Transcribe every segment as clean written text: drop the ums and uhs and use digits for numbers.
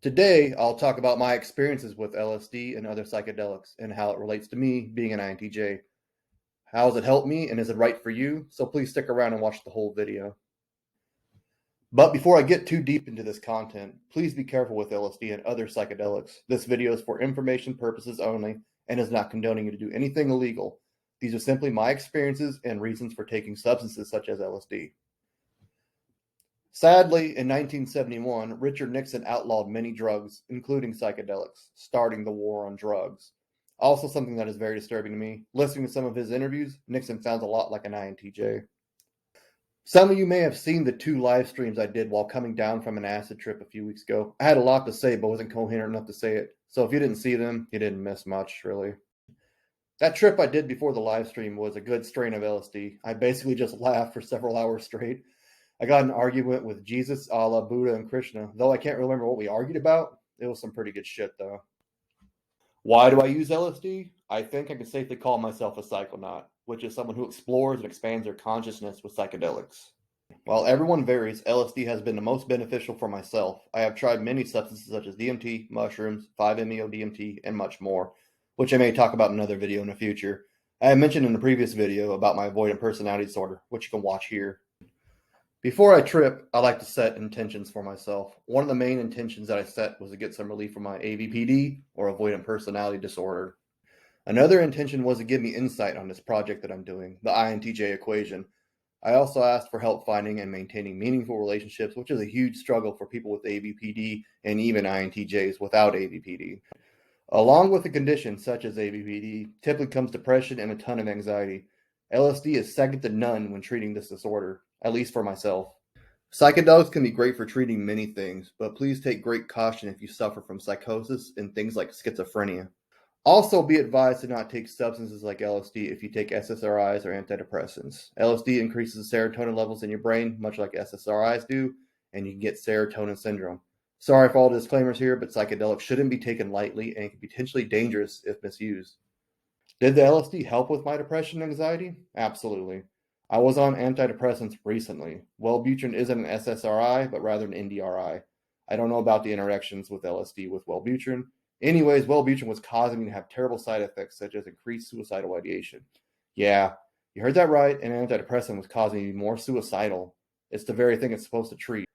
Today, I'll talk about my experiences with LSD and other psychedelics and how it relates to me being an INTJ. How has it helped me and is it right for you? So please stick around and watch the whole video. But before I get too deep into this content, please be careful with LSD and other psychedelics. This video is for information purposes only and is not condoning you to do anything illegal. These are simply my experiences and reasons for taking substances such as LSD. Sadly, in 1971, Richard Nixon outlawed many drugs, including psychedelics, starting the war on drugs. Also something that is very disturbing to me. Listening to some of his interviews, Nixon sounds a lot like an INTJ. Some of you may have seen the 2 live streams I did while coming down from an acid trip a few weeks ago. I had a lot to say, but wasn't coherent enough to say it. So if you didn't see them, you didn't miss much, really. That trip I did before the live stream was a good strain of LSD. I basically just laughed for several hours straight. I got in an argument with Jesus, Allah, Buddha, and Krishna. Though I can't remember what we argued about, it was some pretty good shit, though. Why do I use LSD? I think I can safely call myself a psychonaut, which is someone who explores and expands their consciousness with psychedelics. While everyone varies, LSD has been the most beneficial for myself. I have tried many substances such as DMT, mushrooms, 5-MeO-DMT, and much more, which I may talk about in another video in the future. I have mentioned in a previous video about my Avoidant Personality Disorder, which you can watch here. Before I trip, I like to set intentions for myself. One of the main intentions that I set was to get some relief from my AvPD, or Avoidant Personality Disorder. Another intention was to give me insight on this project that I'm doing, the INTJ equation. I also asked for help finding and maintaining meaningful relationships, which is a huge struggle for people with AvPD and even INTJs without AvPD. Along with a condition such as AvPD, typically comes depression and a ton of anxiety. LSD is second to none when treating this disorder, at least for myself. Psychedelics can be great for treating many things, but please take great caution if you suffer from psychosis and things like schizophrenia. Also, be advised to not take substances like LSD if you take SSRIs or antidepressants. LSD increases serotonin levels in your brain, much like SSRIs do, and you can get serotonin syndrome. Sorry for all the disclaimers here, but psychedelics shouldn't be taken lightly and can be potentially dangerous if misused. Did the LSD help with my depression and anxiety? Absolutely. I was on antidepressants recently. Wellbutrin isn't an SSRI, but rather an NDRI. I don't know about the interactions with LSD with Wellbutrin. Anyways, Wellbutrin was causing me to have terrible side effects such as increased suicidal ideation. Yeah, you heard that right, an antidepressant was causing me more suicidal. It's the very thing it's supposed to treat.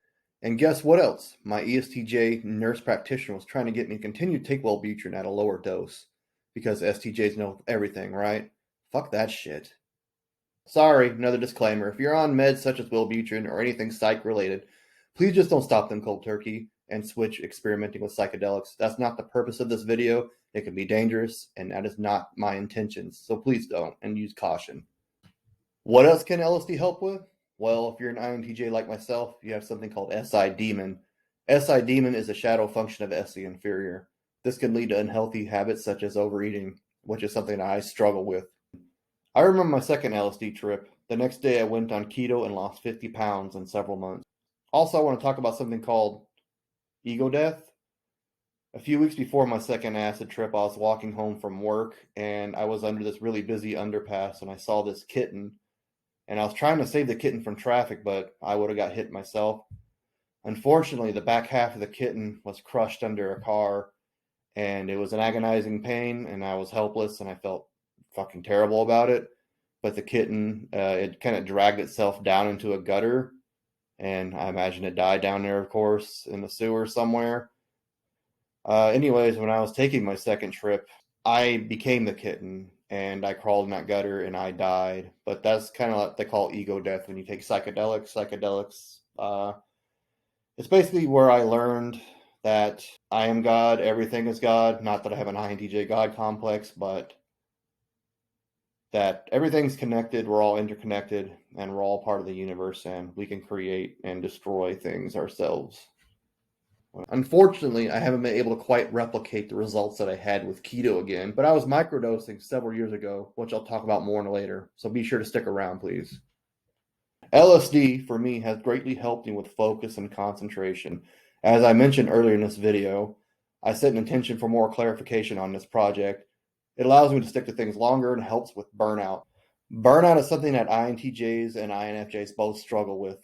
And guess what else? My ESTJ nurse practitioner was trying to get me to continue to take Wellbutrin at a lower dose. Because STJs know everything, right? Fuck that shit. Sorry, another disclaimer. If you're on meds such as Wellbutrin or anything psych-related, please just don't stop them cold turkey and switch experimenting with psychedelics. That's not the purpose of this video. It can be dangerous, and that is not my intentions. So please don't, and use caution. What else can LSD help with? Well, if you're an INTJ like myself, you have something called SI demon. SI demon is a shadow function of SE inferior. This can lead to unhealthy habits such as overeating, which is something I struggle with. I remember my second LSD trip. The next day I went on keto and lost 50 pounds in several months. Also, I want to talk about something called ego death. A few weeks before my second acid trip, I was walking home from work and I was under this really busy underpass and I saw this kitten. And I was trying to save the kitten from traffic, but I would have got hit myself. Unfortunately, the back half of the kitten was crushed under a car. And it was an agonizing pain, and I was helpless, and I felt fucking terrible about it. But the kitten, it kind of dragged itself down into a gutter, and I imagine it died down there, of course, in the sewer somewhere. Anyways, when I was taking my second trip, I became the kitten, and I crawled in that gutter, and I died. But that's kind of what they call ego death when you take psychedelics. It's basically where I learned that I am God, everything is God. Not that I have an INTJ God complex, but that everything's connected, we're all interconnected, and we're all part of the universe, and we can create and destroy things ourselves. Unfortunately, I haven't been able to quite replicate the results that I had with keto again, but I was microdosing several years ago, which I'll talk about more later, so be sure to stick around, please. LSD, for me, has greatly helped me with focus and concentration. As I mentioned earlier in this video, I set an intention for more clarification on this project. It allows me to stick to things longer and helps with burnout. Burnout is something that INTJs and INFJs both struggle with.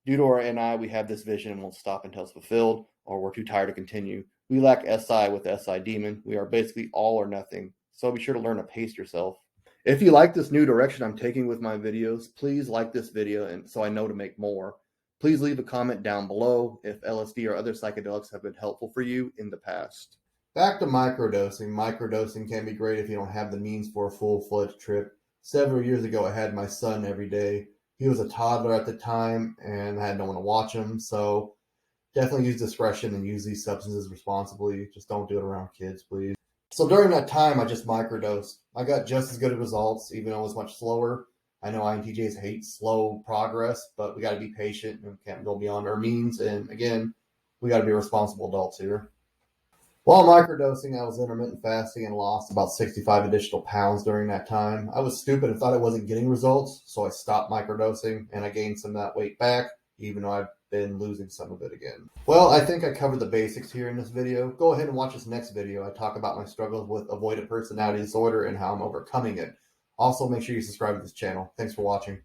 Due to our NI, we have this vision and won't stop until it's fulfilled, or we're too tired to continue. We lack SI with the SI demon. We are basically all or nothing. So be sure to learn to pace yourself. If you like this new direction I'm taking with my videos, please like this video and so I know to make more. Please leave a comment down below if LSD or other psychedelics have been helpful for you in the past. Back to microdosing. Microdosing can be great if you don't have the means for a full-fledged trip. Several years ago, I had my son every day. He was a toddler at the time and I had no one to watch him, so definitely use discretion and use these substances responsibly. Just don't do it around kids, please. So during that time, I just microdosed. I got just as good of results, even though it was much slower. I know INTJs hate slow progress, but we got to be patient and can't go beyond our means. And again, we got to be responsible adults here. While microdosing, I was intermittent fasting and lost about 65 additional pounds during that time. I was stupid and thought I wasn't getting results, so I stopped microdosing and I gained some of that weight back, even though I've been losing some of it again. Well, I think I covered the basics here in this video. Go ahead and watch this next video. I talk about my struggles with Avoidant Personality Disorder and how I'm overcoming it. Also, make sure you subscribe to this channel. Thanks for watching.